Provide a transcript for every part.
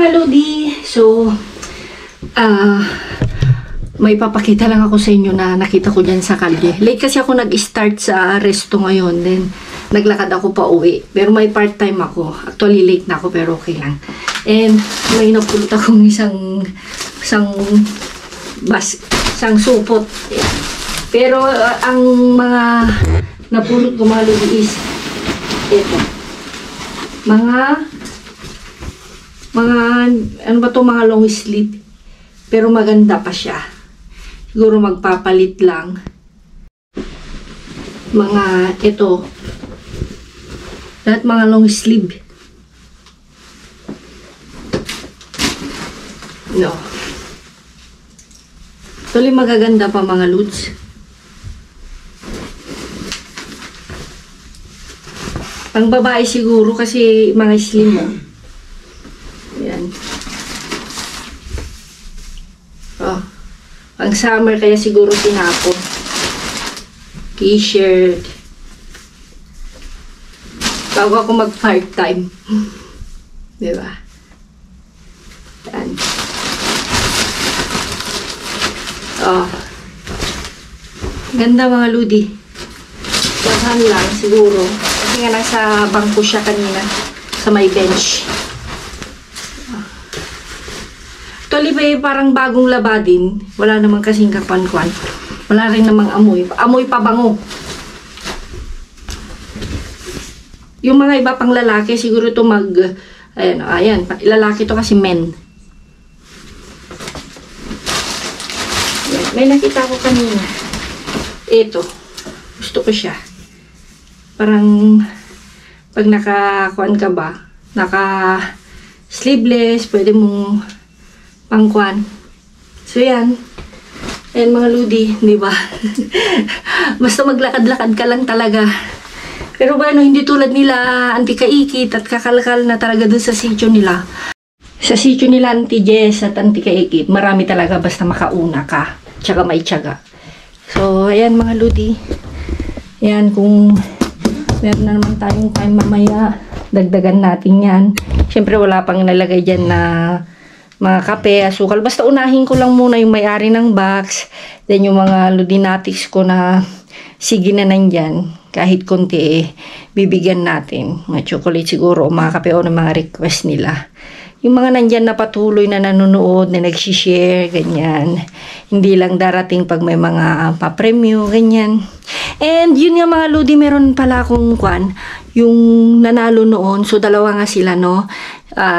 mga Lodi. So, may papakita lang ako sa inyo na nakita ko dyan sa kalye. Late kasi ako nag-start sa resto ngayon. Then, naglakad ako pa uwi. Pero may part-time ako. Actually, late na ako pero okay lang. And, may napulot akong isang supot. Pero, ang mga napulot ko mga Lodi is ito. Ano ba to, mga long sleeve. Pero maganda pa siya. Siguro magpapalit lang. Ito. Lahat mga long sleeve. No. Tuloy magaganda pa mga Lods. Pang babae siguro kasi mga slim mo. Yan. Oh. Pang summer kaya siguro tinapon. T-shirt. Bago ako mag part-time. Diba? Yan. Oh. Ganda mga Ludi. Dahan lang siguro. Kasi nga nasa bangko siya kanina. Sa may bench. Actually, parang bagong laba din. Wala namang kasing kapan-kwan. Wala rin namang amoy. Amoy pa bango. Yung mga iba pang lalaki, siguro ito ayan. Lalaki to kasi men. Ayan. May nakita ko kanina. Ito. Gusto ko siya. Parang, pag naka-kwan ka ba, naka-sleeveless, pwede mong pangkwan. So, yan. Ayan mga Ludi, di ba? Basta maglakad-lakad ka lang talaga. Pero ba, hindi tulad nila, Anti-Kaikit at kakalkal na talaga dun sa sityo nila. Sa sityo nila, Auntie Jess at Anti-Kaikit, marami talaga basta makauna ka. Tsaka may tsaga. So, ayan mga Ludi. Ayan, kung meron na naman tayong time mamaya, dagdagan natin yan. Siyempre, wala pang nalagay dyan na mga kape, asukal. Basta unahin ko lang muna yung may-ari ng box. Then yung mga Ludinatics ko na sige na nandyan. Kahit konti bibigyan natin. Mga chocolate siguro o mga kape o ng mga request nila. Yung mga nandyan na patuloy na nanonood, na nagsishare, ganyan. Hindi lang darating pag may mga pa-premyo, ganyan. And yun nga mga Ludi, meron pala akong yung nanalo noon. So dalawa nga sila, no?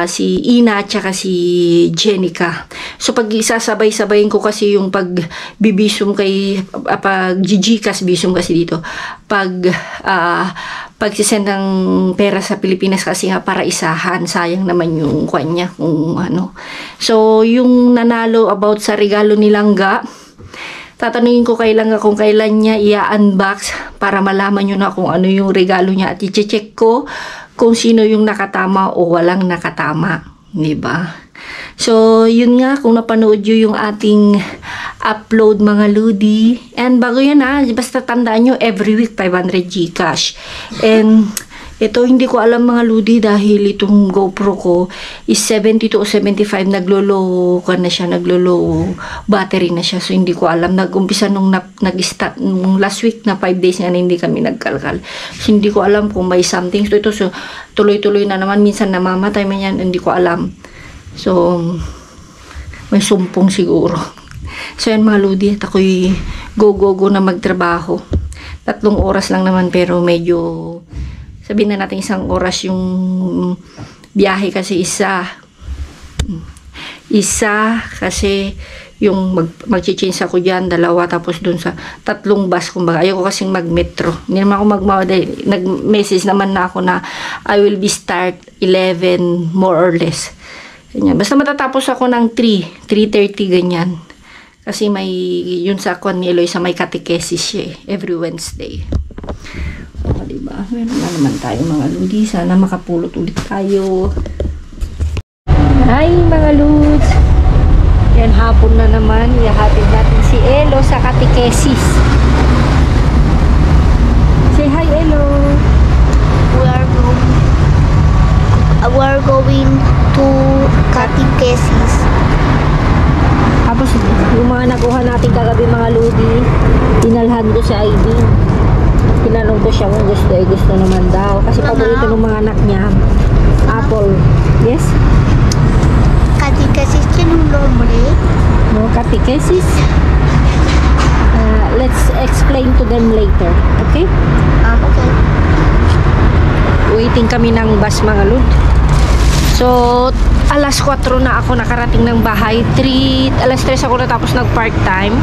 Si Ina at saka si Jenica. So pag isasabay-sabayin ko kasi yung pag-bibisum kay pag-gigikas bisum kasi dito. Pagsisend ng pera sa Pilipinas kasi nga para isahan. Sayang naman yung kanya kung ano. So yung nanalo about sa regalo ni Langga, tatanungin ko kay Langga kung kailan niya i-unbox para malaman nyo na kung ano yung regalo niya at i-check ko kung sino yung nakatama o walang nakatama, di ba? So, yun nga, kung napanood nyo yung ating upload mga Ludi. And bago yan basta tandaan nyo, every week 500 Gcash. And ito, hindi ko alam mga Ludi dahil itong GoPro ko is 72 o 75, naglo-low battery na siya. So, hindi ko alam. Nag-umpisa nung nag-start, nung last week na 5 days nga na hindi kami nagkalkal. So, hindi ko alam kung may something. So, ito, so, tuloy-tuloy na naman. Minsan namamatay man yan, hindi ko alam. So, may sumpong siguro. So, yan mga Ludi. At ako'y go na magtrabaho. 3 oras lang naman pero medyo sabihin na natin 1 oras yung biyahe kasi isa kasi yung mag-change ako dyan, 2 tapos dun sa 3 bus kumbaga. Ayoko kasing mag-metro. Hindi naman ako nag-message naman na ako na I will be start 11 more or less. Ganyan. Basta matatapos ako ng 3:30 ganyan. Kasi may yun sa kwan ni Eloy sa may catechesis siya every Wednesday. Diba? Meron na naman tayo mga Ludi. Sana makapulot ulit tayo. Hi mga Ludes! Yan, hapon na naman. Ihatid natin si Elo sa catechesis. Say hi, Elo! We are going to catechesis. catechesis. Tapos yung mga nakuha natin kagabi mga ludi, dinalhan ko sa ID. Tinanong ko siya kung gusto naman daw. Kasi paborito ng mga anak niya, apple. Yes? Catechesis yung nombre. No, catechesis. Let's explain to them later. Okay? Okay. Waiting kami ng bus mga lud. So, alas 4 na ako nakarating ng bahay. Alas 3 ako natapos nag-part time.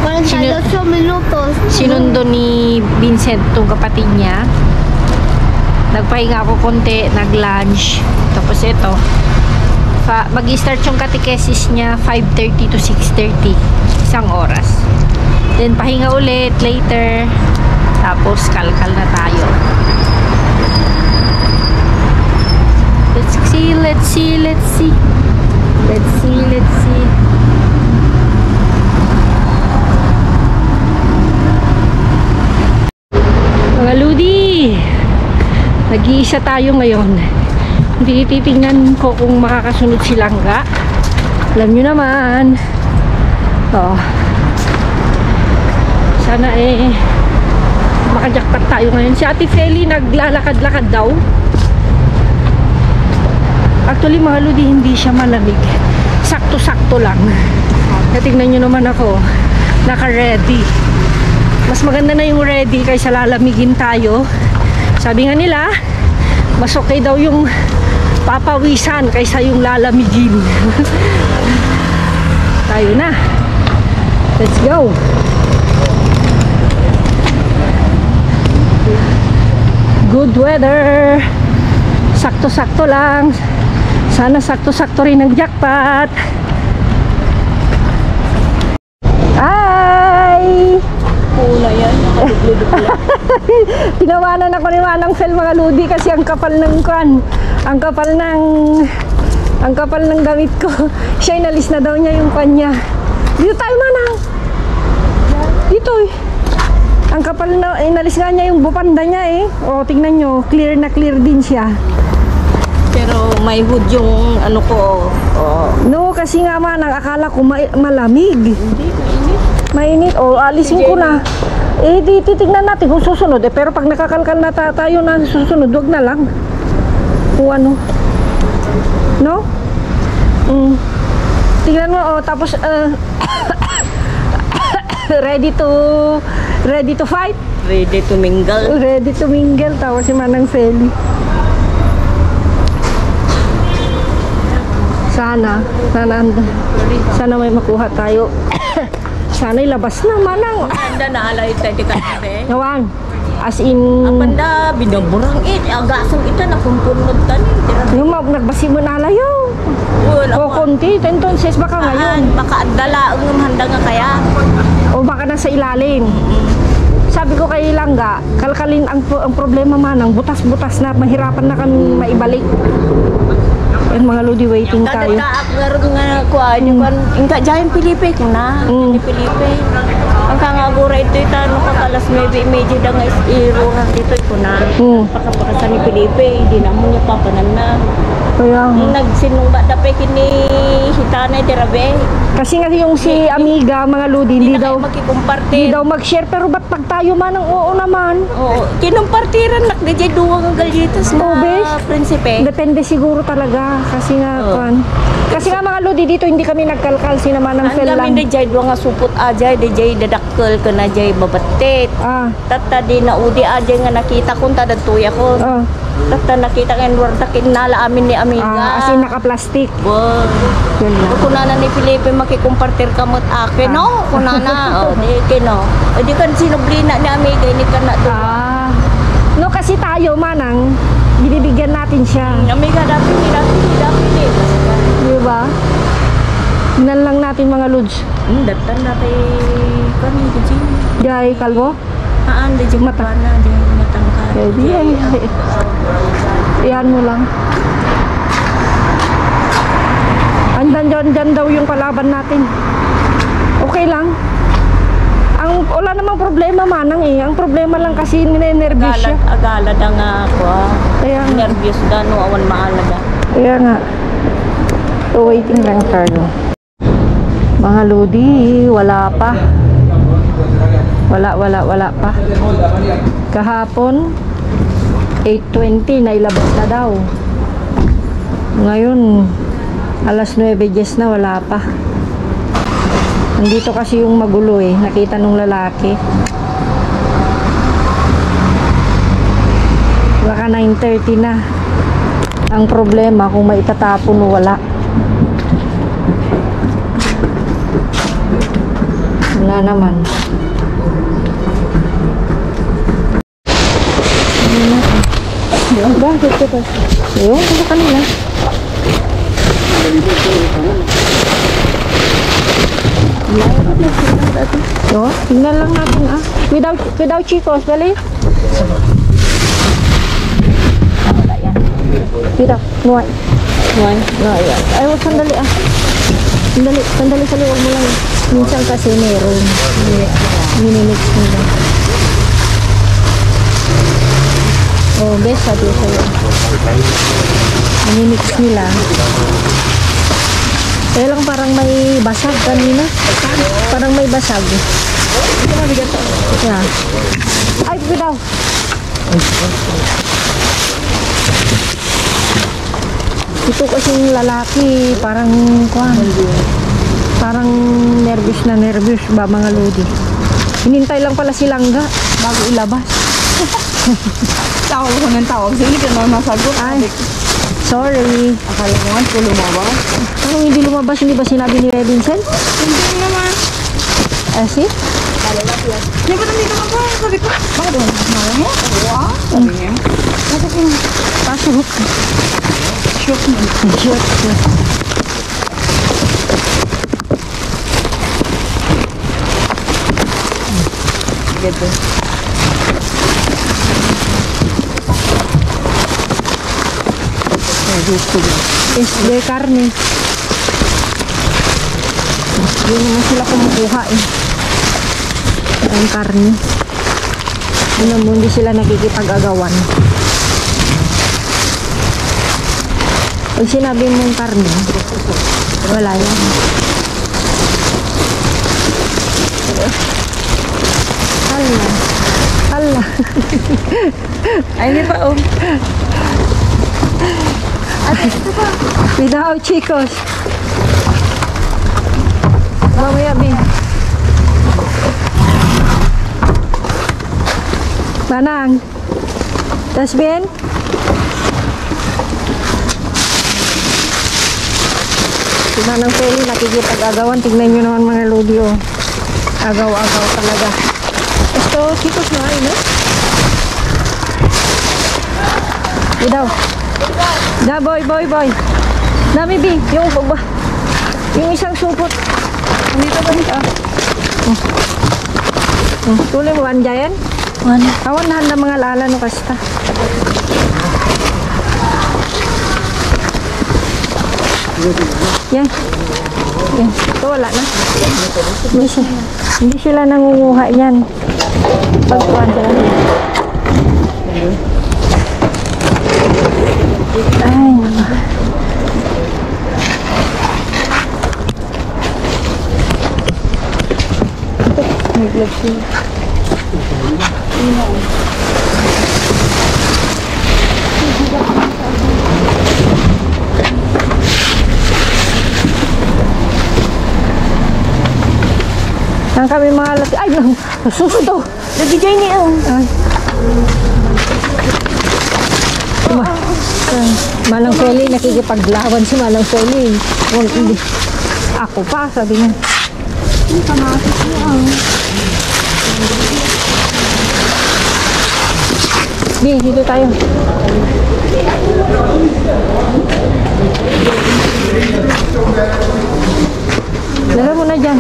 48 minutos. Sinundo ni Vincent tong kapatid niya. Nagpahinga ako konti, nag-lunch. Tapos ito, mag-start yung catechesis niya 5:30 to 6:30. Isang oras. Then pahinga ulit later. Tapos kalkal na tayo. Let's see. Mga ludi, nag-iisa tayo ngayon. Hindi titingnan ko kung makakasunod si Langga. Alam nyo naman. Sana makajakpat tayo ngayon. Si Ate Feli naglalakad-lakad daw. Actually mga ludi, hindi siya malamig. Sakto-sakto lang. Tingnan nyo naman ako, naka-ready. Mas maganda na yung ready kaysa lalamigin tayo. Sabi nga nila, mas okay daw yung papawisan kaysa yung lalamigin. Tayo na. Let's go. Good weather. Sakto-sakto lang. Sana sakto-sakto rin ang jackpot. Ay! Pula yan. Tinawanan ako ni Manang Fel mga ludi kasi ang kapal ng kwan. Ang kapal ng gamit ko. Siya inalis na daw niya yung kwan niya. Dito tayo Manang. Dito eh. Ang kapal na, inalis nga niya yung bupanda niya eh. O, tingnan nyo, clear na clear din siya. Pero may hood yung ano ko. No, kasi nga Manang, akala ko malamig. Hindi, Mainit. O, alisin ko na. Eh, di titignan natin kung susunod. Eh, pero pag nakakalkal na tayo na susunod, wag na lang. Kung ano. No? Tingnan mo, oh, tapos, ready to fight? Ready to mingle. Ready to mingle. Tawa si Manang Feli. Sana may makuha tayo. Sana ilabas na Manang. Anda na alay tayo di kasi. Nawan. As in... Apanda, binaburang agasang ita na kumpunod tanin. Yung nagbasi mo na layo. O konti, entonces baka ngayon. Baka adala ang handa nga kaya. O baka nasa ilalim. Sabi ko kay Langga, kalkalin ang problema Manang, butas-butas na, mahirapan na kami maibalik. Yung mga lodi waiting tayo. Kadata ako nga kuha nyo kan, ingka dyan Pilipe ko na. Pilipe. Ang kangagura ito no kakalas maybe da nga iruhan dito ko na. Pakapakasan ni Pilipe, hindi na mo niya papanan na. Kaya nagsinungba dapat kini hitanay dirabe. kasi nga yung si Amiga mga lodi hindi daw magkikumparte. Mag-share pero ba't pag tayo Manang oo naman. Oo, kinumpartiran nak DJ duwang galyetas na prinsipe. Depende siguro talaga kasi nga kasi nga mga lodi dito hindi kami nagkalkal si naman ng fel lang. Ang dami DJ duwang nga supot ajay DJ dadakkel ka na jay babatit. Tata di na udi ajay nga nakita kun tadatuya ko. Tata nakita kan luar takin nala amin ni Amiga. As in naka-plastic. Wow. Kunana ni Felipe makikumpartir kamot akin. No, kunana. Di kino. Di kan sinublina ni Amiga ini kan na to. No kasi tayo Manang binibigyan natin siya. Amiga dapat ni. Di ba? Tingnan lang natin mga lods. Datan natin kani di. Jay kalbo? Di mata na di matangka. Iyan mo lang. Andan dyan daw yung kalaban natin. Okay lang. Wala namang problema Manang eh. Ang problema lang kasi ninenervyos siya. Agala da nga ako. Kaya nervyos da no awan maalaga. Kaya nga. So, waiting lang tayo. Mga Lodi, wala pa. Wala pa. Kahapon, 8:20, nailabas na daw. Ngayon, alas 9:10 na, wala pa. Nandito kasi yung magulo eh. Nakita nung lalaki. Baka 9:30 na. Ang problema kung maitatapon o wala. Wala naman. Bakit ito pa? Ayun, sa kanila. So, tingnan lang natin ah. Without chicos, dali. Wala yan. Without, nuwan. Nuwan? No, yan. Ay, wag sandali ah. Sandali sa luwag mo lang. Minsan kasi meron. Minimix nila. Oh, best sabi ko sa'yo. Minimix nila. Kaya lang parang may basag kanina. Parang may basag. Yeah. Ay, daw. Ito kasing lalaki, parang parang nervous ba mga Lodi. Hinintay lang pala si Langga bago ilabas. Tawag ko ng tawag. Sige, ka naman masagot. Ay, sorry. Akala ko nga, kung lumabas. Ano hindi lumabas? Hindi ba sinabi ni Vincent? Hindi naman. See? Hindi ba nandito ka ba? Sabi ko, bakit doon? Malang mo? Wow. Sabi niya. Pasok. Shock mo. Shock. Ganda. Is de karne. Hindi naman sila kumukuha eh. Ang karne. Hindi sila nakikipag-agawan. Pag sinabi mong karne, wala yan. Hala. Ay, hindi pa oh. Without chicos. Mamaya, Bin. Manang. Tas, Bin? Si Manang Feli nakikipag-agawan. Tignan nyo naman mga Lodi, oh. Agaw-agaw talaga. Ito, chicos na, no? Without. Da, boy. Nami, Bi. Yung isang supot. Dito ba dito? Tuloy mo, anjayan? Awan na handa mga lala no kasta. Yan. Ito wala na. Hindi sila nangunguha yan. Pagkuhan sila. Ay, may gloves yun. Nang kami mga lati. Ay, susunod. Nag-join niya oh. Ay. Manang Feli, nakikipaglawan si Manang Feli. Hindi. Ako pa, sabi niya. Di, dito tayo. Dala mo na dyan.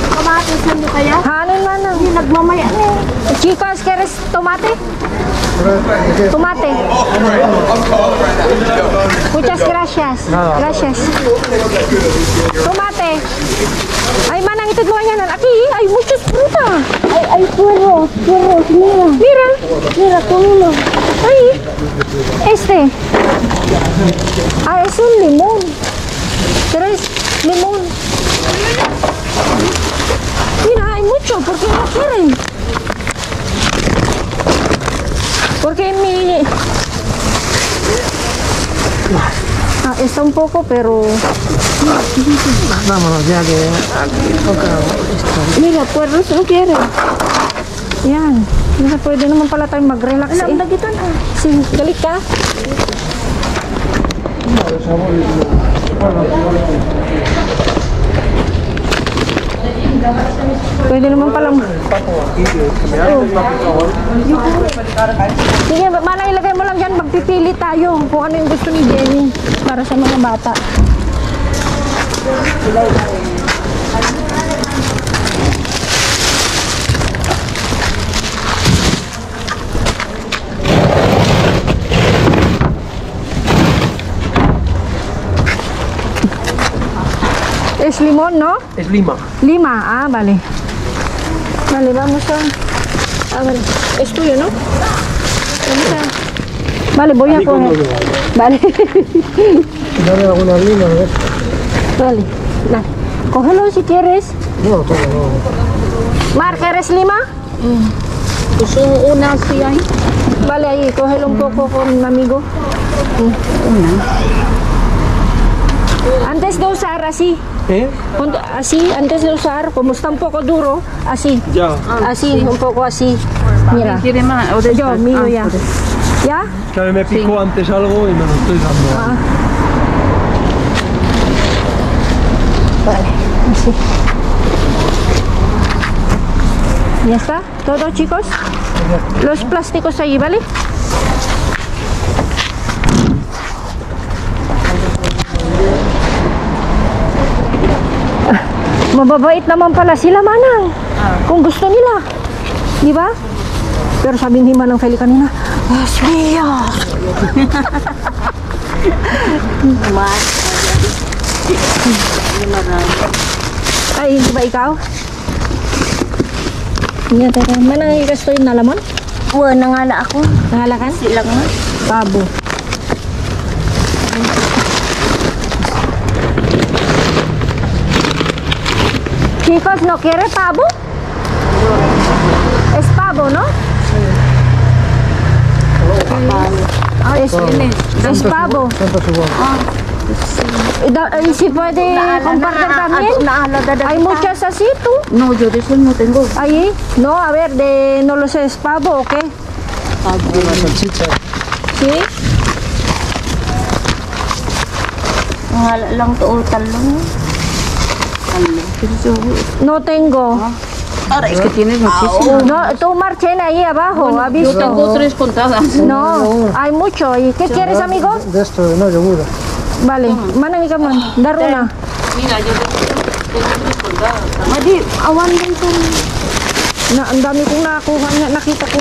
Kamatis lang mo kaya? Hanin Manang. Hindi nagmamaya na eh. Chicos, ¿quieres tomate? Tomate. Muchas gracias. Gracias. Tomate. Ay, Manang, ito mo yan. Aquí, hay muchos fruta. Ay, puros, mira. Mira. Mira, cómo. Ay. Este. Ah, es un limón. ¿Quieres limón? Mira, hay mucho, ¿por qué no quieren? Porque mi... está un poco, pero... Vámonos ya que aquí toca esto. Mira, puerros no quieren. Yan. Kasi pwede naman pala tayo mag-relax eh. Alam na kita na. Si, galit ka? Pwede naman pala. Sige, mana ilagay mo lang dyan. Magpipili tayo kung ano yung gusto ni Jenny para sa mga bata. Es limón, ¿no? Es Lima. Lima, vale. Vale, vamos a ver. Es tuyo, ¿no? Vamos a... Vale, voy a coger. Vale. Dame alguna lima, a ver. Vale, dale. Cógelo si quieres. No, todo, no. Mar, ¿quieres lima? Pues una sí hay. Vale, ahí, cógelo un poco con un amigo. Antes de usar así. ¿Eh? Así, antes de usar, como está un poco duro, así. Ya. Así, un poco así. Mira. ¿Quiere más? ¿O de Yo, estas? mío ya. por eso. ¿Ya? Que a mí me picó antes algo y me lo estoy dando. Vale, así. ¿Ya está? ¿Todo, chicos? Los plásticos ahí, ¿vale? Mababait naman pala sila, Manang. Kung gusto nila. Di ba? Pero sabi ni Manang Feli kanina, Dios mío! Ay, di ba ikaw? Yan, teka. Manang ikasto yung nalamon? Wah, nangala ako. Nangalakan? Silang nga. Pabo. Chicos, ¿no quiere pavo? Es pavo, ¿no? Es pavo. Tanto es igual. Y si puede compartir también. Hay muchas así, tú. No, yo de eso no tengo. Ahí. No, a ver, no lo sé, ¿es pavo o qué? Una salchicha. ¿Sí? Nangala lang to, talong. No tengo. Ahora es que tienes muchísimo. No, tú marchen ahí abajo, ¿ha Yo visto? tengo 3 contadas. No, hay mucho ahí. ¿Qué quieres, amigo? De esto, no, yogur. Vale, mana ikaw man. Dar una. Mira, yo tengo 3 contadas. Madi, awan lang to. Ang dami kong nakuha, nakita ko.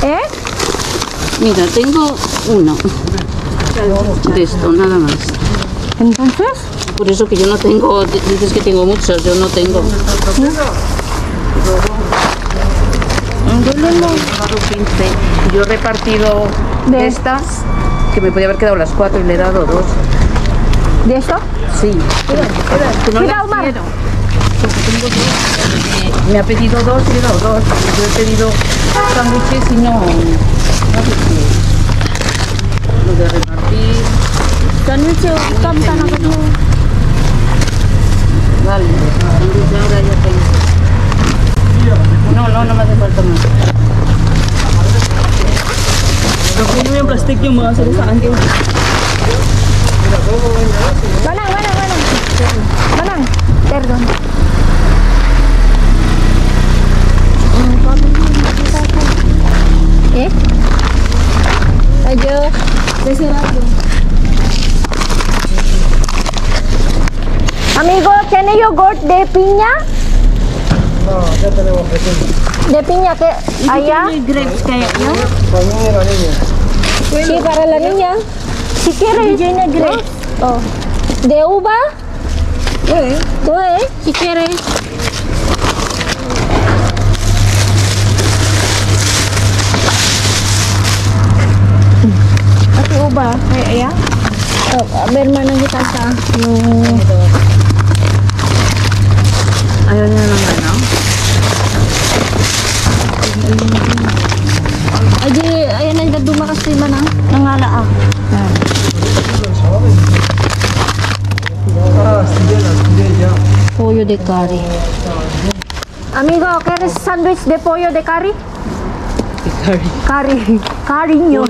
Eh? Mira, tengo uno de esto, nada más. Entonces, Por eso que yo no tengo, dices que tengo muchos, yo no tengo. Yo he repartido De- de estas, que me podía haber quedado las 4 y le he dado 2. ¿de esto? Sí. Que no Cuidado, las Mar. quiero. Porque tengo 2. Me ha pedido 2 y le he dado 2. Yo he pedido sándwiches y no sé qué. Lo de repartir. Sándwich yung kamta na ko. Vale, sándwich ahora ya tengo. No me hace falta más. Manang. Manang, perdon. Eh? Adiós. Amigo, ¿tiene yogurt de piña? No, ya tenemos pequeño. ¿De piña que allá? Grapes kaya yun? Pañera, niña. Sí, para la niña. Si quieres. grapes. Oh. ¿De uva? Tú, si quieres. Ate uva. Ay, ayan. Berma nang kita sa Ayaw niya lang ano? ayan na dumakas si Manang. Nangala ah. Ah, ya. Pollo de curry. Amigo, ¿quieres sandwich de pollo de curry? Curry. Cariño.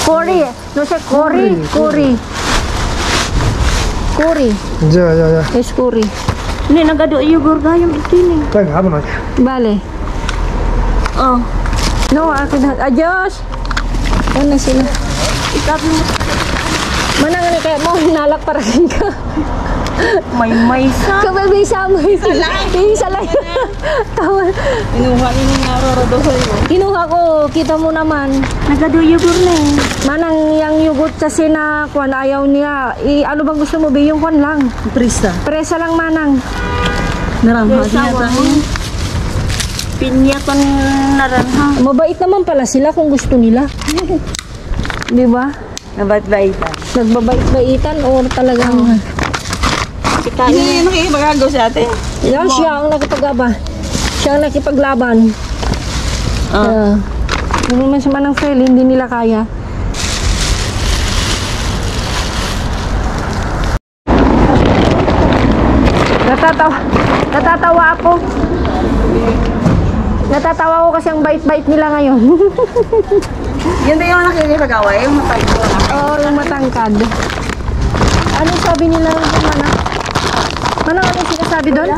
Curry. No sé, curry. Curry. Ya. Es curry. Hindi, nagado yugor ga yung itini. Venga, vámonos. Vale. Oh. No, akin na. Adios. Yan na sila. Ikabi mo. Manang ano kaya mo, hinalak para ka. May sa. Kabay sa mo. Isa lang. Tawa. Inuha niyo ng narorodo sa'yo. Kinuha ko, kita mo naman. Nagado yugor na eh. Manang yung yugot kasi na kwan, ayaw niya. Ano bang gusto mo? Yung kwan lang. Prisa. Presa lang, Manang. Naramha niya tayo. Pinya kon naranha. Mabait naman pala sila kung gusto nila. Di ba? Nabat-baitan. Nagbabait-baitan or talagang... Kita niya. Hindi nakikipagagaw sa ate. Yan, siya ang nakipaglaban. Siya ang nakipaglaban. Hindi naman si Manang Fel, hindi nila kaya. Natatawa ako. Natatawa ako kasi ang bait-bait nila ngayon. Yan ba yung nakikipag-away? Yung matangkad. Oo, yung matangkad. Ano sabi nila Manang? Manang, ano yung sinasabi doon?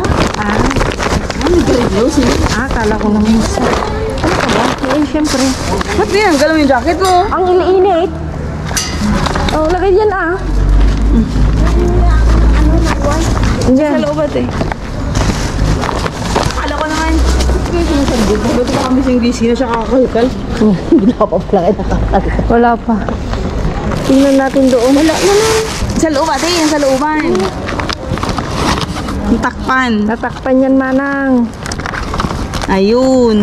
Kala ko naman isa. Ano ka ba? Eh, syempre. Ba't yan? Galaw yung jacket mo. Ang iniinit. Oh, lagay dyan Diyan. Sa loob eh. Akala ko naman. Ba't ka kami sing-gising na siya kakakalkal? Wala pa pala kayo nakakalkal. Wala pa. Tingnan natin doon. Wala naman. Sa loob ate, yan sa looban. Ang takpan. Natakpan yan, Manang. Ayun.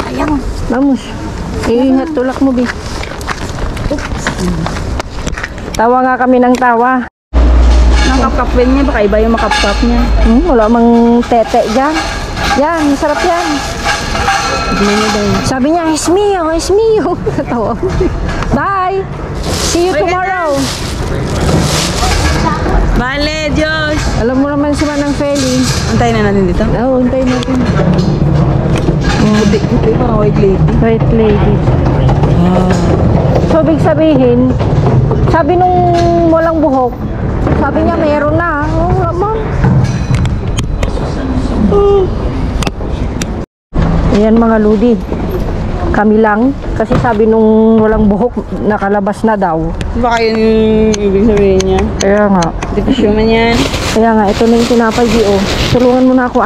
Ayang. Vamos. Iingat tulak mo, Bi. Tawa nga kami ng tawa. Nakapkapin niya, baka iba yung makapkap niya. Wala mang tete dyan. Yan, masarap yan. Sabi niya, es mio, es mio. Natawa mo. Bye. See you tomorrow. Bale, Diyos. Alam mo naman si Manang Feli. Antayin na natin dito. Oo, hintayin natin. Hindi pa white lady. White lady. So, big sabihin, sabi nung walang buhok, sabi niya meron na. Oo, naman. Ayan mga ludi. Kami lang. Kasi sabi nung walang buhok, nakalabas na daw. Baka yun yung ibig sabihin niya. Kaya nga. Hindi ko sure man yan. Kaya nga, ito na yung tinapay, Gio. Tulungan mo na ako,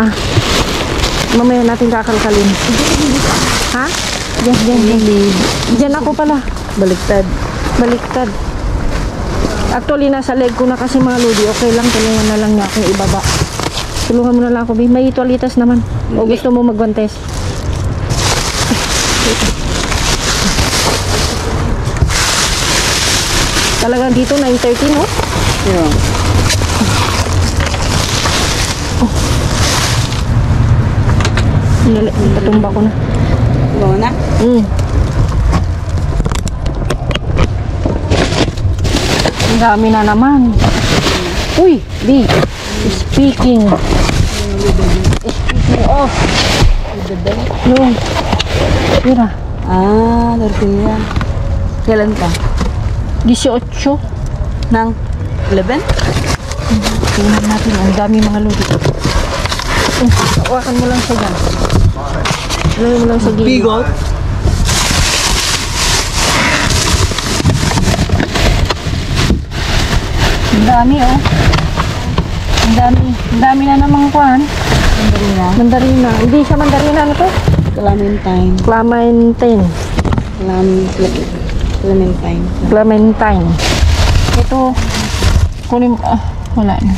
Mamaya natin kakalkalin. Ha? Diyan. Diyan ako pala. Baliktad. Baliktad. Actually, nasa leg ko na kasi mga lodi. Okay lang, tulungan na lang niya akong ibaba. Tulungan mo na lang ako, Bi. May toalitas naman. O gusto mo magwantes? Talagang dito, 9:30, no? Yeah. Patumba ko na. Bawa na? Ang dami na naman. Uy, Di. Speaking of. No. Mira. Tortilla. Kailan ka? 18. Nang 11? Tingnan natin. Ang dami mga lodi. Hawakan mo lang siya dyan. Hawakan mo lang sa gilid. Bigot? Ang dami, Ang dami na namang kuhan. Mandarina? Mandarina. Hindi siya mandarina. Ano to? Clementine. Clementine. Clementine. Clementine. Ito. Kunin mo. Wala na.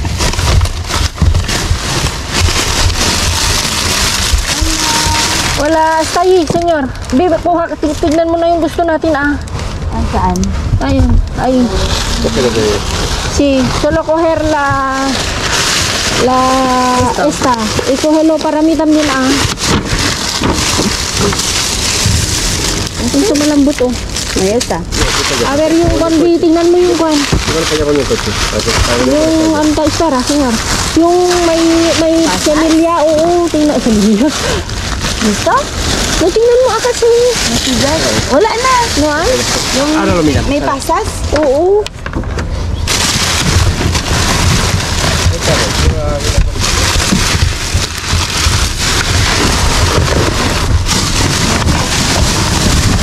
Wala, stay, senyor. Babe, kuha, tignan mo na yung gusto natin, ah. Saan? Ayun, ayun. Si, solo coger la esta. Ikuhelo para mi también, ah. Ang sumalambot, oh. May esta. A ver, yung kondi, tingnan mo yung kwan. Yung anta istara, senyor. Yung may semilya, oo, tingnan, semilya. Gusto? No, tingnan mo kasi. Wala na. No, ah? May pasas? Oo.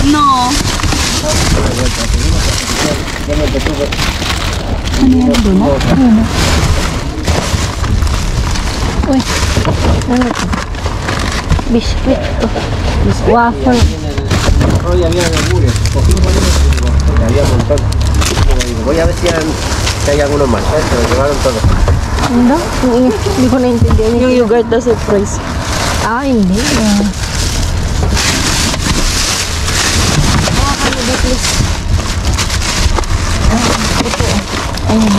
No. Uy, ano ito? Biscuit to. Waffle. Hoy, había algunos. Cogimos y había un montón. Digo, voy a ver si hay algunos más. ¿Sabes? Se los llevaron todos. Ano? Hindi ko naintindihan. Yung yogurt na surprise. Ah, hindi. Ayun.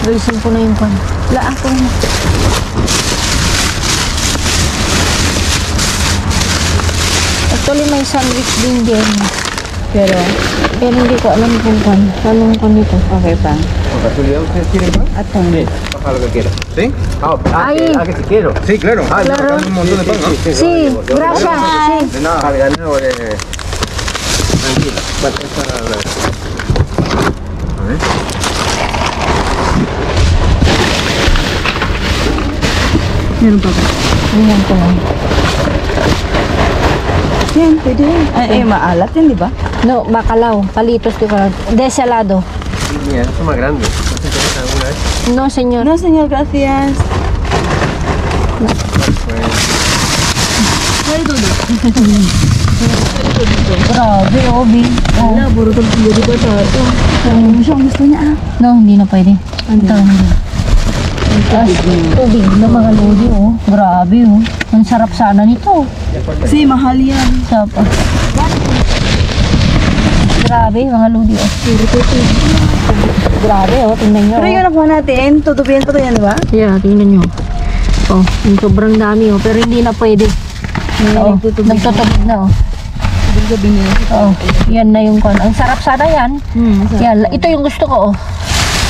Galisin ko na yung kwan. Wala ako na. Actually, may sandwich din din. Pero hindi ko alam kung kwan. Anong kwan ito? Okay pa. ¿Casualidad ustedes quieren más? Atong. Sí, baja lo que quieras. ¿Sí? Ay. Que si quiero. Sí, claro. Claro. Un montón de pan, ¿no? Sí, gracias. Sí. De nada, de ganado, tranquila. Bueno, es para la... A ver. Meron pa ba? Ayan ko lang. Yan, pwede yun. Ay, maalat yun, di ba? No, bacalao. Palitos de bacalao. Desalado. Mira, esto es más grande. ¿No te interesa alguna vez? No, señor. No, señor, gracias. Grabe, Obi. Wala, puro kang pili ba ito? Ano siya, gusto niya ah. No, hindi na pwede. Ito, hindi. Tubig na mga lodi, oh. Grabe, oh. Ang sarap sana nito. Kasi mahal yan. Sapa. Grabe, mga lodi, oh. Grabe, oh. Tingnan nyo, Pero oh. yun nakuha natin, tutubihan pa to yan, di ba? Yeah, tingnan nyo. Oh, yung sobrang dami, oh. Pero hindi na pwede. Oh, nagtutubig na, oh. Gabi niya. Oh, yan na yung kon. Ang sarap sana yan. Yan, ito yung gusto ko, oh.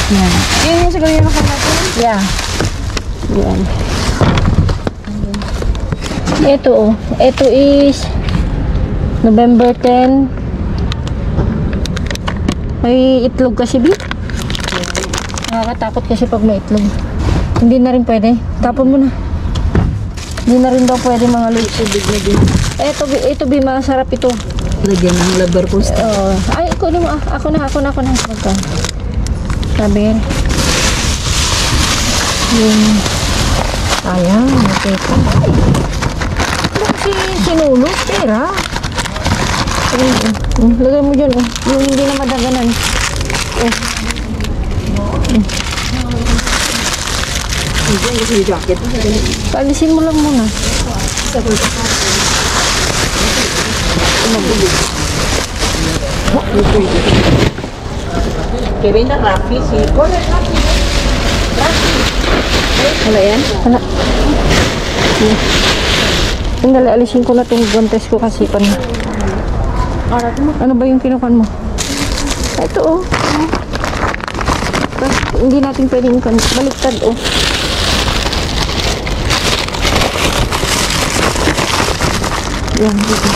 Yan. Yun yung siguro yung nakuha natin. Yeah. Yan. Ito, oh. Ito is November 10. May itlog kasi, Bi. Nakakatakot kasi pag may itlog. Hindi na rin pwede. Tapon mo na. Hindi na rin daw pwede mga luto. Ito, Bi, masarap ito. Lagyan ng labar ko. Ay, kunin mo. Ako na. Magka. Sabi yan. Yung... Ayan, okay ko. Ay! Ano si sinulog? Pera. Lagay mo dyan, oh. Yung hindi na madaganan. Diyan kasi yung jacket. Paalisin mo lang muna. Kevin na Rafi, si Corre Rafi. Wala yan? Wala. Sandali, alisin ko na itong guantes ko kasi pan. Ano ba yung kinukan mo? Ito, oh. Tapos, hindi natin pwedeng baliktad, oh. Yan, dito.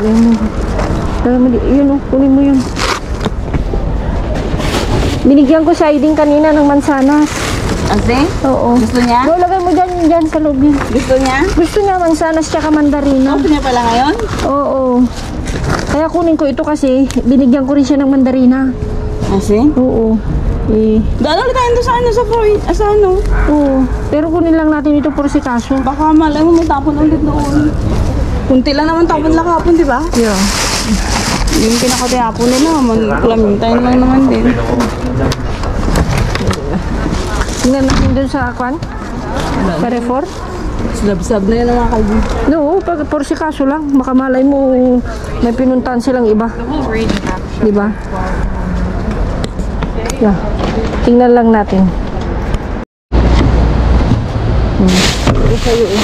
Yun, oh. Kunin mo yun. Binigyan ko siding kanina ng mansanas. Ase? Oo. Gusto niya? No, lagay mo dyan sa loob niya. Gusto niya? Gusto niya mansanas tsaka mandarina. Gusto niya pala ngayon? Oo. Kaya kunin ko ito kasi binigyan ko rin siya ng mandarina. Ase? Oo. Dalo ulit tayo doon sa ano, sa Freud. Sa ano? Oo. Pero kunin lang natin ito por si kaso. Baka malay mo may tapon ulit doon. Kunti lang naman tapon lang kapon, di ba? Yeah. Yung pinakatayapon nila, kalamintayin lang naman din. Tingnan natin dun sa kwan. Carrefour. Slab-slab na yan ang mga kalbi. No, pag por si kaso lang, baka malay mo may pinuntahan silang iba. Di ba? Yeah. Tingnan lang natin. Ito sa'yo eh.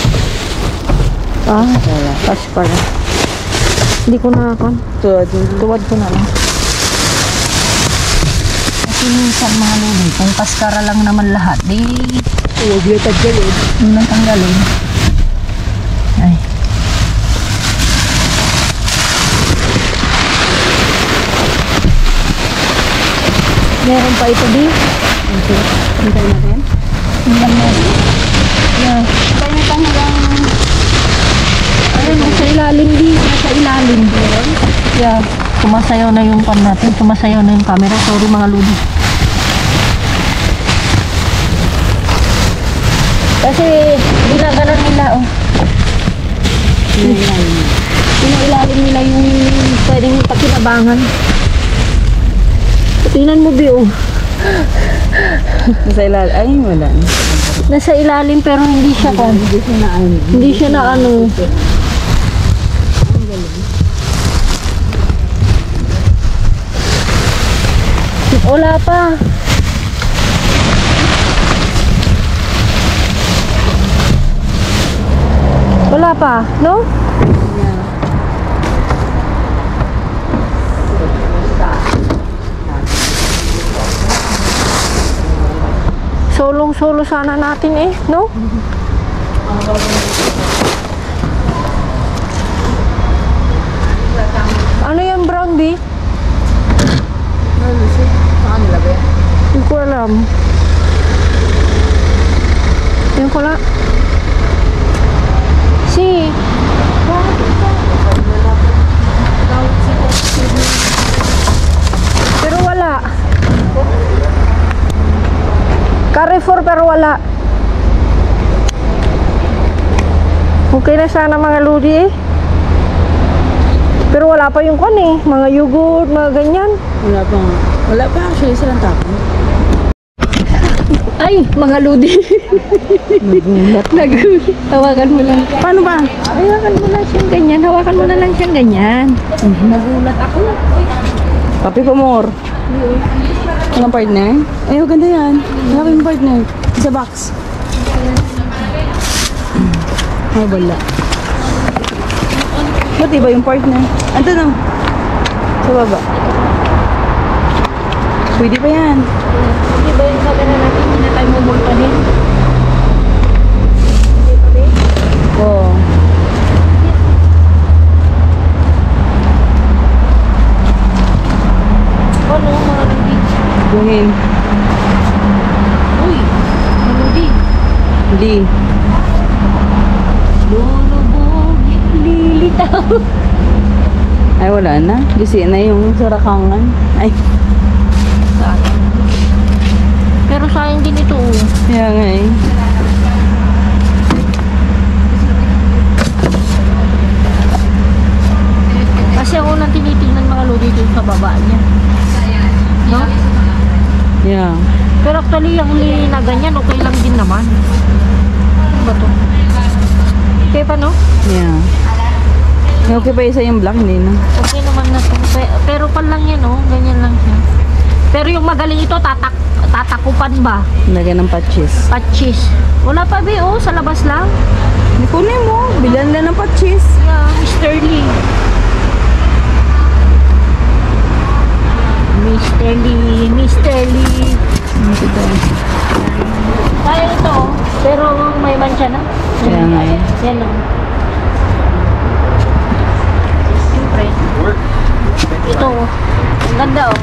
Cash pala. Hindi ko na ako. Tuwad ko na lang. Kasi minsan mga lodi, kung paskara lang naman lahat, di Huwag yung taggalin. unang tanggalin. Ay. Meron pa ito, Di. Hintay natin. Tingnan mo. Yeah. Hintay na hanggang... Ayun, nasa ilalim, Di. Nasa ilalim. Yeah. Sumasayaw na yung pan natin. Sumasayaw na yung camera. Sorry mga lodi. Kasi, ginaganon nila, oh. Pinailalim nila yung pwedeng pakinabangan. Tingnan mo, Bi, oh. Nasa ilalim. Ay, wala. Nasa ilalim pero hindi siya kwan. Hindi siya na ano. Hindi siya na ano. Wala pa. Wala pa, no? Solong-solo sana natin eh, no? Ano yan, brown bee? Hindi ko alam. Yan ko lang. Si. Pero wala. Carrefour pero wala. Okay na sana mga lodi eh. Pero wala pa yung kan eh. Mga yogurt, mga ganyan. Wala pa nga. Wala pa actually silang tapon. Ay, mga lodi. Nagulat. Hawakan mo lang. Paano ba? Hawakan mo lang siyang ganyan. Hawakan mo na lang siyang ganyan. Nagulat ako. Papi pa more. Walang partner? Ay, ganda yan. Wala yung partner. Sa box. Ay, wala. Ba't iba yung partner? Ando na. Sa baba. Pwede pa yan. Hindi ba yung camera natin? Hindi na tayo mumulpahin. Oo. Ano, mga lodi? Buhin. Uy, mga lodi. Hindi. Lulubog, lilitaw. Ay, wala na. Gisi na yung sarakangan. Ay, Pero sayang din ito. Oh. kaya nga eh. Kasi ang unang tinitingnan mga lodi dito sa baba niya. No? Yeah. Pero actually, yung huli na ganyan, okay lang din naman. Ano ba to? Okay pa, no? Yeah. Okay pa isa yung black, hindi na. Okay naman na to. Pero pan lang yan, oh. Ganyan lang siya. Pero yung magaling ito, tatakupan ba? Lagyan ng patches. Patchis. Wala pa, be, oh. Sa labas lang. Hindi kunin mo. Bilan lang ng patches. Yeah, Mr. Lee. Mr. Lee, Mr. Lee. Kaya ito, oh. Pero may mancha na. Kaya nga eh. Yan, oh. Siyempre. Ito, oh. Ang ganda, oh.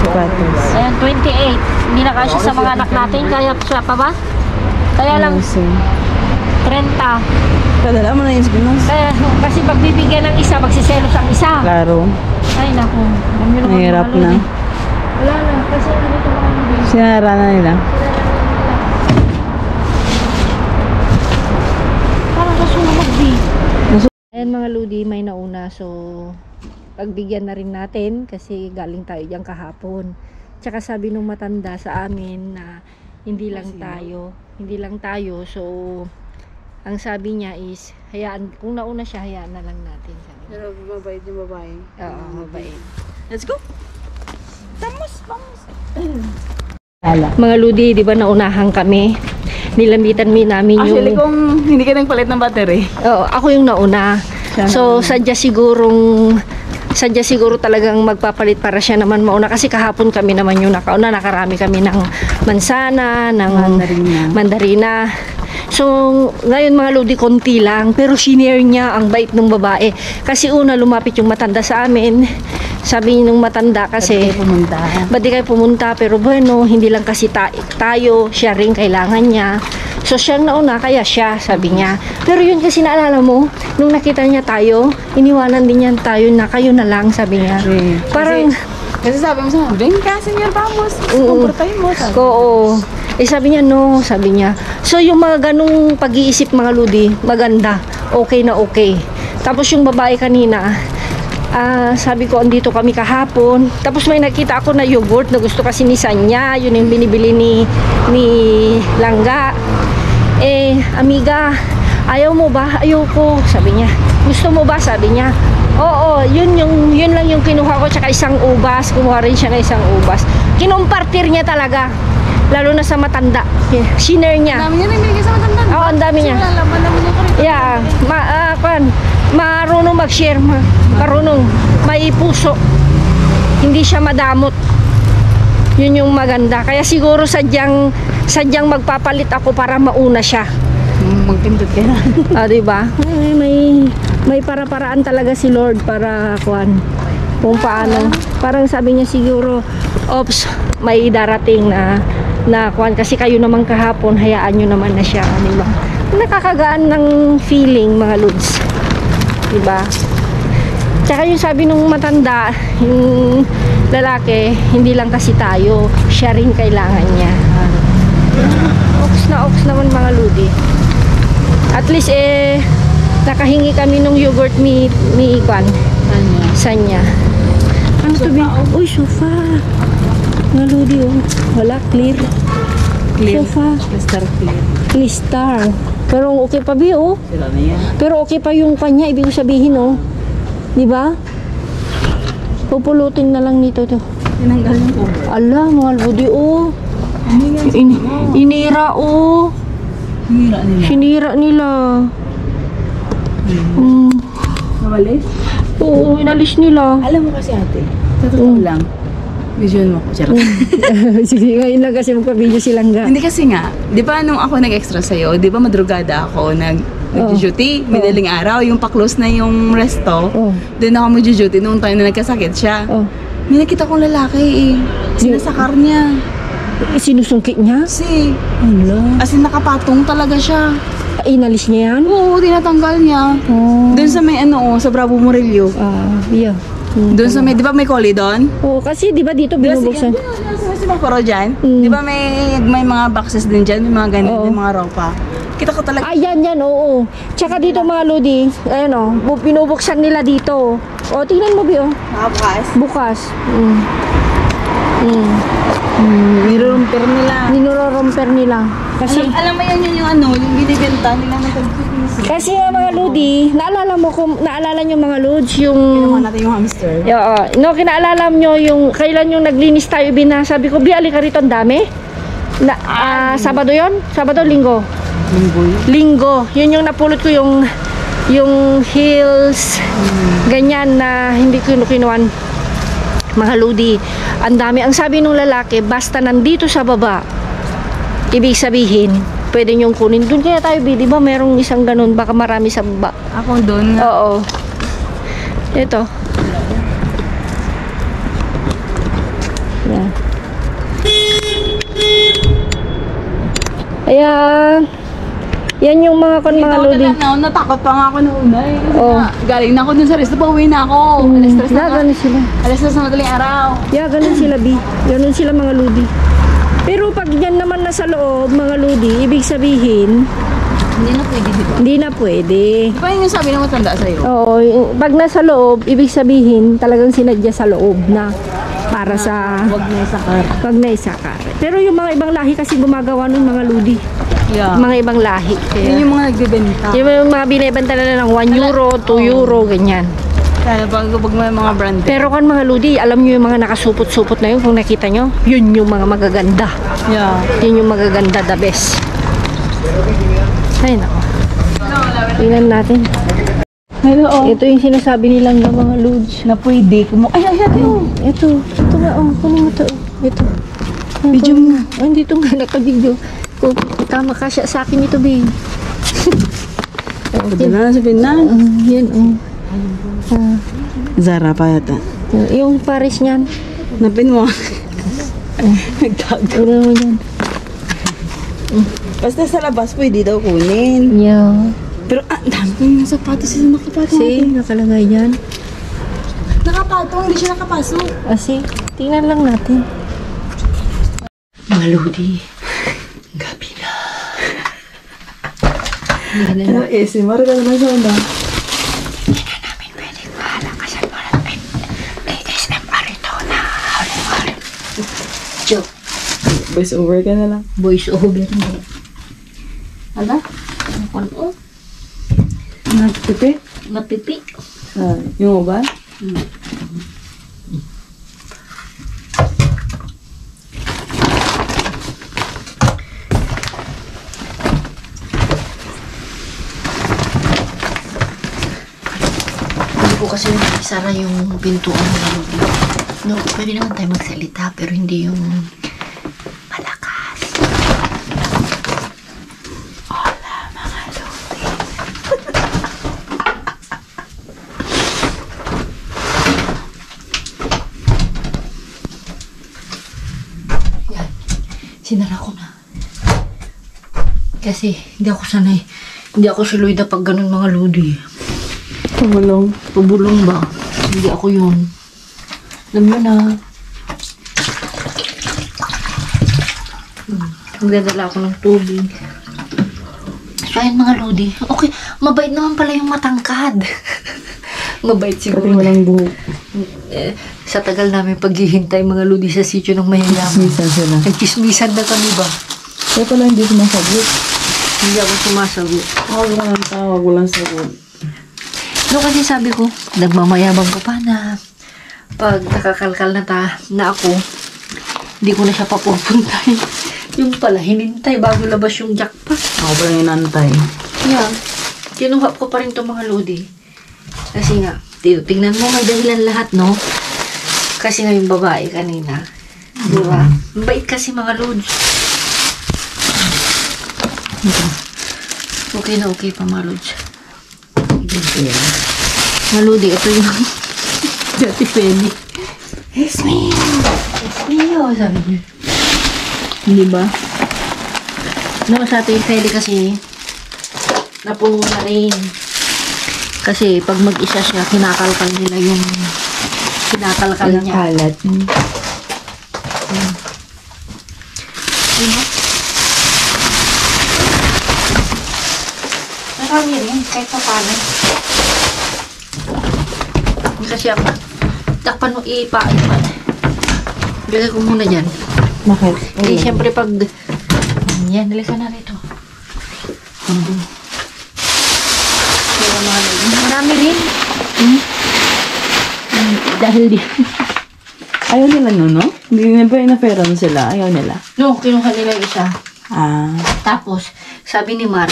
Patches. Ayan, 28. Hindi na kasya sa mga anak natin. Kaya siya pa ba? Kaya lang, 30. Kadala mo na yung spinos. Kaya, kasi pag bibigyan ng isa, magsiselos ang isa. Klaro. Ay, naku. Alam nyo naman, Mahirap mga na. lodi. Wala na. Kasi nandito mga lodi. Sinara na nila. Parang nasunog, di. Ayan mga lodi, may nauna. So, pagbigyan na rin natin kasi galing tayo dyan kahapon. Tsaka sabi nung matanda sa amin na Hindi lang tayo. Hindi lang tayo. So, ang sabi niya is, hayaan, kung nauna siya, hayaan na lang natin. Sabi. Pero mabait yung babae. Oo, mabait. Let's go! Vamos! Mga Ludi, di ba naunahan kami? Nilambitan namin yung... Actually, kung hindi ka nagpalit ng battery. Oo, ako yung nauna. So, sadya siguro talagang magpapalit para siya naman mauna. Kasi kahapon kami naman yung nakauna. Nakarami kami ng mansana, ng mandarina. So, ngayon mga Lodi, konti lang. Pero senior niya, ang bait ng babae. Kasi una, lumapit yung matanda sa amin. Sabi nung matanda kasi, ba't di kayo pumunta? Pero bueno, hindi lang kasi tayo, siya rin kailangan niya. So, siyang nauna, kaya siya, sabi niya. Pero yun kasi naalala mo, nung nakita niya tayo, iniwanan din niya tayo na kayo na lang, sabi niya. Parang... Kasi sabi mo sa ven ka, senyor, vamos. Kumportahin mo. Oo. Sabi niya, no, sabi niya. So, yung mga ganung pag-iisip, mga Ludi, maganda. Okay na okay. Tapos yung babae kanina, sabi ko, andito kami kahapon. Tapos may nakita ako na yogurt na gusto kasi ni Sanya. Yun yung binibili ni Langga. Amiga, ayaw mo ba? Ayoko, sabi niya. Gusto mo ba? Sabi niya. Oo, yun lang yung kinuha ko, tsaka isang ubas. Kumuha rin siya na isang ubas. Kinumpartir niya talaga. Lalo na sa matanda. Senior niya. Ang dami niya na binigay sa matanda. Oo, ang dami niya. Laman naman yung kurito. Yeah, marunong mag-share, marunong, may puso. Hindi siya madamot. Yun yung maganda. Kaya siguro sadyang magpapalit ako para mauna siya. Magpindot ka na. Diba? May para-paraan talaga si Lord para kung paano. Parang sabi niya siguro, ops, may darating na kasi kayo naman kahapon, hayaan nyo naman na siya, diba? Nakakagaan ng feeling, mga Lods, diba? Tsaka yung sabi nung matanda, yung lalaki, hindi lang kasi tayo, siya rin kailangan niya. Oks naman, mga Ludi. At least nakahingi kami ng yogurt ni Sanya. Ano to ba? Uy, sofa. Mga Ludi, oh. Wala, clear. Sofa. Clear. Pero okay pa, Bi, oh. Sila na yan. Pero okay pa yung kanya, ibig sabihin, oh. Di ba? Pupulutin na lang nito to. Tinanggal yung cover. Ala, mga Ludi, oh. Inira, oh. Sinira nila. Nawalis? Oo, inalis nila. Alam mo kasi ate, sa totoo lang, vision mo ko, charot. Sige, ngayon lang kasi magpa-video silang ga. Hindi kasi nga, di ba nung ako nag-extra sa'yo, di ba madrugada ako, nag-duty, madaling araw, yung pa-close na yung resto, doon ako mag-duty nung time na nagkasakit siya. May nakita kong lalaki sinasakar niya. Sinusungkit niya? Kasi, Ala. as in nakapatong talaga siya. Inalis niya yan? Oo, tinatanggal niya. Doon sa may sa Bravo Murillo. Yeah. Doon sa may, di ba may collie doon? Oo, kasi di ba dito binubuksan? Si Maparo dyan, di ba may mga boxes din dyan, may mga ganito, may mga ropa. Kita ko talaga. Yan, oo. Tsaka dito mga Lodi, ayan o, binubuksan nila dito. O, tingnan mo, Bio. Nakabukas. Bukas. Nirurumper nila. Ninuroromper nila. Kasi, Alam mo yan yung binibenta nila ng tag-50. kasi nga mga Lodi, naalala nyo mga Lods, yung... Kinuha natin yung hamster. Kinaalala nyo yung kailan yung naglinis tayo, sabi ko, Biali ka rito, ang dami. Sabado yon? Sabado, Linggo? Linggo. Yun yung napulot ko yung heels, ganyan na hindi ko kinuhan. Mga Lodi, ang dami. Ang sabi nung lalaki, basta nandito sa baba, ibig sabihin, pwede niyong kunin. Doon kaya tayo, di ba? Merong isang ganun, baka marami sa baba. Ako doon nga. Oo. Ito. Yan. Ayan. Yan yung mga mga Lodi. Natakot pa nga ako na una eh. Kasi Oh. nga, galing na ako dun sa resto, pauwi na ako. Alas 3 na. Ganun sila. Alas 3 na madaling araw. Ganun sila, Bi. Ganun sila mga Lodi. Pero pag yan naman nasa loob, mga Lodi, ibig sabihin, Hindi na pwede, di ba? hindi na pwede. Di ba yun yung sabi ng matanda sa'yo? Oo, pag nasa loob, ibig sabihin, talagang sinadya sa loob na. para sa Wag na isakar. pag naisakar. Pero yung mga ibang lahi kasi gumagawa nun mga ludi. Yeah. Mga ibang lahi. Yun Kaya, yung mga nagbebenta. yung mga binibenta na ng 1 euro, 2 euro, ganyan. Kaya pag may mga brand. Pero kan mga ludi, alam nyo yung mga nakasupot-supot na yun, kung nakita nyo, yun yung mga magaganda. Yeah. Yun yung magaganda, the best. Ay, nako. Tingnan natin. Hello, oh. Ito yung sinasabi nilang ng mga ludes. Na pwede. Ay, ito. Ito nga, oh. Kunin mo ito. Ito. Video mo. Ay, dito nga, naka-video. Kung tama ka siya sa akin ito, babe. Pwede na sa Pinan. Yan, oh. Zara pa yata. Yung Paris niyan. Napin mo. Nagtago. Tignan mo yan. Basta sa labas pwede daw kunin. Yeah. Pero dami ko yung sapatos sila nakapatong. See, nakalagay yan. Nakapatong, hindi siya nakapasok. See, tingnan lang natin. Mga ludi. Gabi na. Pero ASMR ka naman sa onda. Joke. Voice over ka na lang. Voice over mo. Hala? Ano? Nagpipi? Mapipi. Yung uban? Hindi ko kasi isara yung pintuan ng lobby. No, pwede naman tayo magsalita, pero hindi yung malakas. Hola, mga lobby. Yan. Sinara ko na. Kasi hindi ako sanay. Hindi ako siloy na pag ganun mga lodi. Pabulong. Pabulong ba? Hindi ako yun. Alam mo na. Magdadala ako ng tubig. So, ayun mga lodi. Okay, mabait naman pala yung matangkad. Mabait siguro. Pati walang buhok. Sa tagal namin paghihintay mga lodi sa sityo ng mayayaman. Minsan sila. Nagchismisan na kami ba? Kaya pala hindi sumasagot. Hindi ako sumasagot. Tawag lang ang tawag, walang sagot. No, kasi sabi ko, nagmamayabang ko pa na pag nakakalkal na ako, hindi ko na siya papupuntay. Yung pala, hinintay bago labas yung jackpot. Ako pa lang inantay. Yeah. Kinuha ko pa rin itong mga lodi. Kasi nga, tingnan mo, may dahilan lahat, no? Kasi nga yung babae kanina. Di ba? Mabait kasi mga lods. Okay na okay pa mga lods. Mga lodi, ito yung Dati Penny. It's me! It's me! Oh, sabi niya. Hindi ba? No, sa ating Feli kasi napuno na rin. Kasi pag mag-isa siya, kinakalkal nila yung kinakalkal niya. Kalat. Diba? Marami rin, kahit pa paano. Hindi kasi ako takpan mo ipa-ipan. Bigay ko muna dyan. Bakit? Hindi, siyempre pag yan, nalisan na rito. Marami rin. Dahil di. Ayaw nila no? Hindi na ba inaperan sila? Ayaw nila. No, kinuha nila yung isa. Ah. Tapos, sabi ni Mar,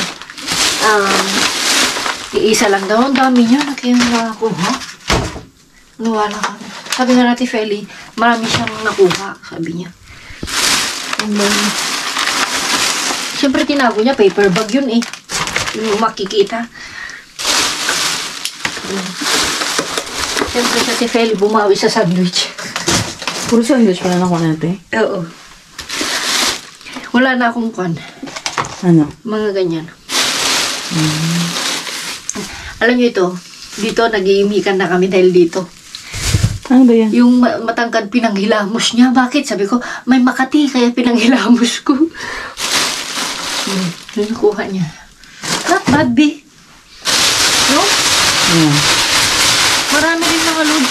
iisa lang daw. Ang dami niya na kayong nakakuha. Wala kami. Sabi nga natin, Feli, marami siyang nakuha. Sabi niya. And then, siyempre tinago niya, paper bag yun eh. Yung makikita. Siyempre si Feli bumawi sa sandwich. Puro sandwich pala nakuha natin. Oo. Wala na akong kwan. Ano? Mga ganyan. Alam niyo ito, dito nag-iimikan na kami dahil dito. Ano ba yan? Yung matangkad pinanghilamos niya. Bakit? Sabi ko, may Makati, kaya pinanghilamos ko. Yun nakuha niya. Not bad, B. No? Yeah. Marami rin mga load.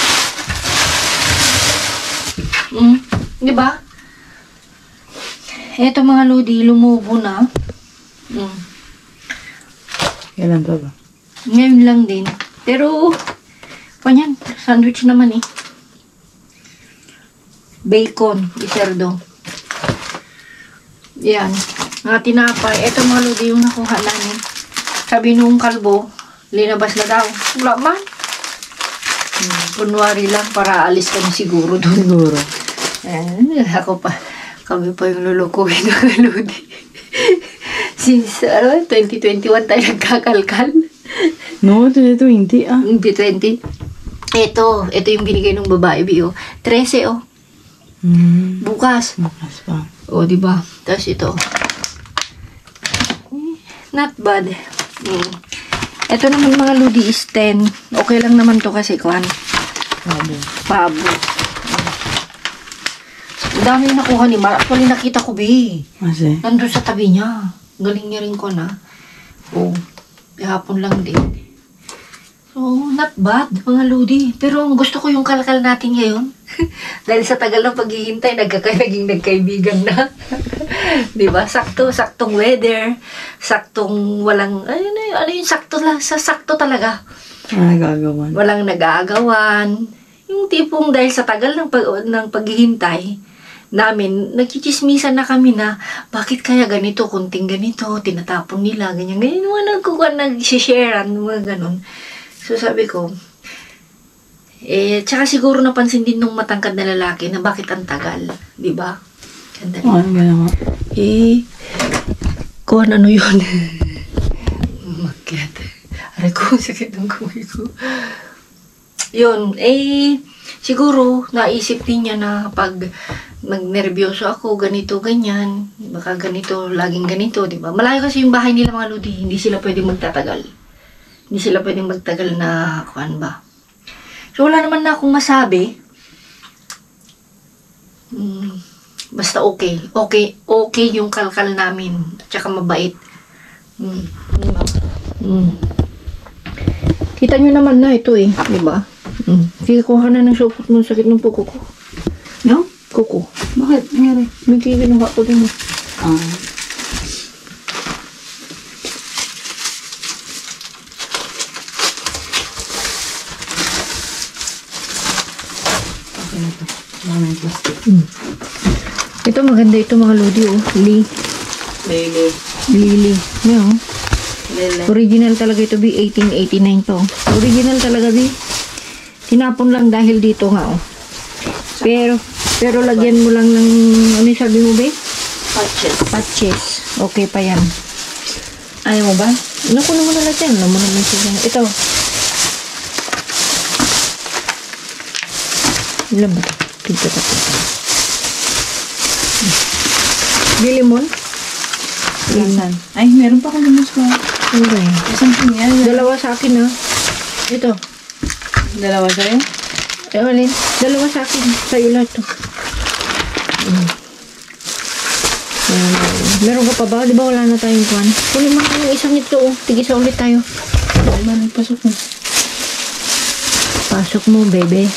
Di ba? Eto mga lodi, lumubo na. Kailan pa ba? Ngayon lang din. Pero, kanyan, sandwich naman eh. Bacon, iserdo. Yan. Mga tinapay. Eto mga lodi yung nakuha namin. Sabi nung kalbo, linabas na daw. Wala man. Kunwari lang para alis kami siguro doon. Siguro. Ako pa. Kami pa yung lulukuhin ng lodi. Since 2021 tayo nagkakalkal. No, 2020 ah. 2020. Ito yung binigay ng babae, Bio. 13, oh. Bukas. Bukas pa. O, di ba? Tapos ito. Not bad. Ito naman mga lodi is 10. Okay lang naman to kasi, kuhan. Pabo. Dami yung nakuha ni Mar. Actually, nakita ko, Bi. Kasi? Nandun sa tabi niya. Galing niya rin ko na. Oh, hapon lang din. So, not bad, mga lodi. Pero gusto ko yung kalkal natin ngayon. Dahil sa tagal ng paghihintay, naging nagkaibigan na. Diba? Saktong weather. Saktong walang, ano yung sakto lang, sakto talaga. Nagagawan. Walang nag-aagawan. Yung tipong dahil sa tagal ng paghihintay, namin, nagchichismisan na kami na, bakit kaya ganito, kunting ganito, tinatapon nila, ganyan, mga nag-sharean, mga ganun. So, sabi ko, tsaka siguro napansin din nung matangkad na lalaki na bakit ang tagal, di ba? Ganda rin. Ano ganawa? Kuhan ano yun? Makyat. Aray ko, sakit ng kumay ko. Yun, siguro, naisip din niya na pag nagnervyoso ako, ganito, ganyan, baka ganito, laging ganito, di ba? Malayo kasi yung bahay nila mga lodi, hindi sila pwedeng magtatagal. Hindi sila pwedeng magtagal na, kuhan ba? So, wala naman na akong masabi. Basta okay. Okay yung kalkal namin. At saka mabait. Kita nyo naman na ito eh, di ba? Sige, kuha na ng supot mo, sakit ng puko ko. No? Kuko. Bakit? Nangyari? May kikinuha ko din. Okay na to. Maraming plastic. Ito maganda ito mga lodi oh. Lily. Yan oh. Original talaga ito, Bi. 1889 to. Original talaga, Bi. Tinapon lang dahil dito nga oh. Pero lagyan mo lang ng, ano yung sabi mo, Bi? Patches. Okay pa yan. Ayaw mo ba? Naku naman na natin. Naman naman siya. Ito. Ilan ba ito? Tigka ito. Bilimon? Saan? Ay, meron pa akong lumus ko. Ano ba yan? Isang punya. Dalawa sa akin ha. Ito. Dalawa sa'yo? Alin? Dalawa sa akin. Sa'yo lahat to. Meron ka pa ba? Di ba wala na tayong kwan? Kunin mo yung isang ito. Tigisa ulit tayo. Ay, man, pasok mo. Pasok mo, bebe.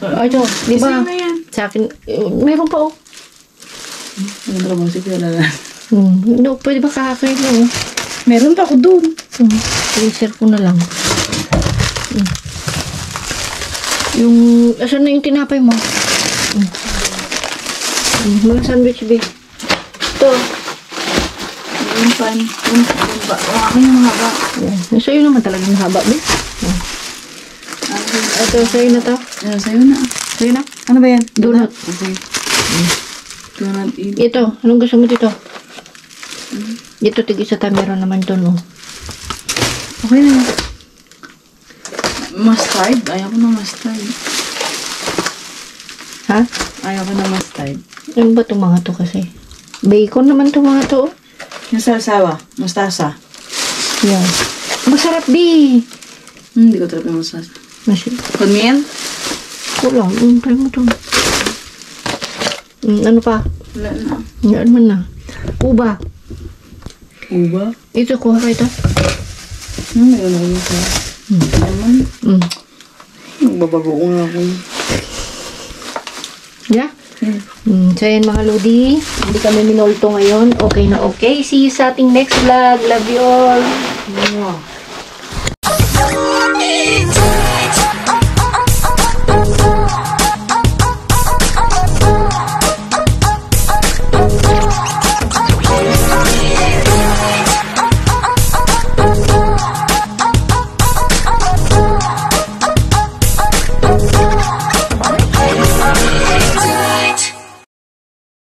Ito, di ba? Isa na yan. Sa akin, meron pa oh. Ano ba si Kuya Lala? No, pwede ba kakakain mo? Meron pa ako doon. Freezer ko na lang. Yung, asan na yung tinapay mo? Mga sandwich, be. Ito. Yung pan. Yung ba? O, akin yung haba. Sa'yo naman talaga yung haba, be. Ito, sa'yo na to. Sa'yo na. Sa'yo na. Ano ba yan? Donut. Okay. Donut eat. Ito, anong gusto mo dito? Dito, tig-isa tayo meron naman doon, oh. Okay na yan. Mustard? Ayaw ko na mustard. Ha? Ayaw ko na mustard. Ano ba itong mga to kasi? Bacon naman itong mga to, oh. Yung sarsawa. Mustasa. Yan. Masarap, be. Hindi ko trap yung mustasa. Masarap. Kunmiel? Kulang. Try mo to. Ano pa? Wala na. Yan man na. Uba. Uba? Ito, kuha ka ito. Mayroon ako yung sa... Naman. Mm. Magbabago ko nga ako. Yeah? So, yan mga Lodi. Hindi kami minolto ngayon. Okay na okay. See you sa ating next vlog. Love you all.